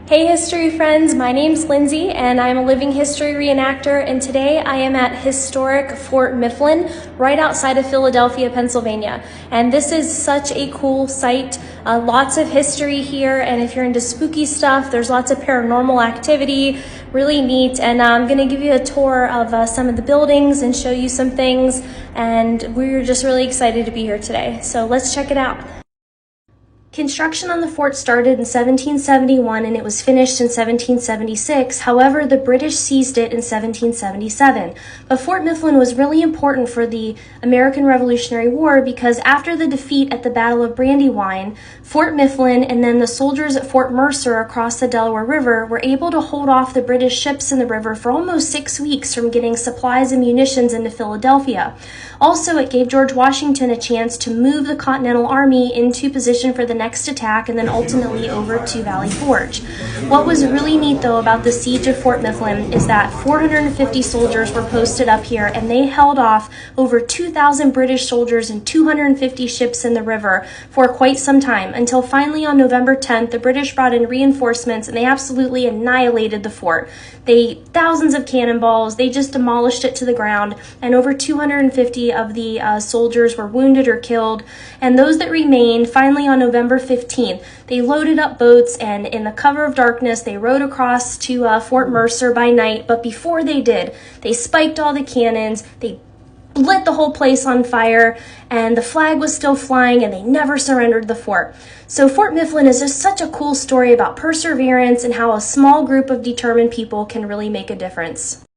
Hey history friends, my name's Lindsay and I'm a living history reenactor, and today I am at historic Fort Mifflin right outside of Philadelphia, Pennsylvania. And this is such a cool site, lots of history here, and if you're into spooky stuff, there's lots of paranormal activity, really neat. And I'm going to give you a tour of some of the buildings and show you some things, and we're just really excited to be here today. So let's check it out. Construction on the fort started in 1771 and it was finished in 1776. However, the British seized it in 1777. But Fort Mifflin was really important for the American Revolutionary War because after the defeat at the Battle of Brandywine, Fort Mifflin and then the soldiers at Fort Mercer across the Delaware River were able to hold off the British ships in the river for almost 6 weeks from getting supplies and munitions into Philadelphia. Also, it gave George Washington a chance to move the Continental Army into position for the next attack and then ultimately over to Valley Forge. What was really neat though about the siege of Fort Mifflin is that 450 soldiers were posted up here and they held off over 2,000 British soldiers and 250 ships in the river for quite some time until finally on November 10th the British brought in reinforcements and they absolutely annihilated the fort. Thousands of cannonballs, they just demolished it to the ground, and over 250 of the soldiers were wounded or killed. And those that remained, finally on November 15th, they loaded up boats and in the cover of darkness, they rowed across to Fort Mercer by night. But before they did, they spiked all the cannons, they lit the whole place on fire, and the flag was still flying and they never surrendered the fort. So Fort Mifflin is just such a cool story about perseverance and how a small group of determined people can really make a difference.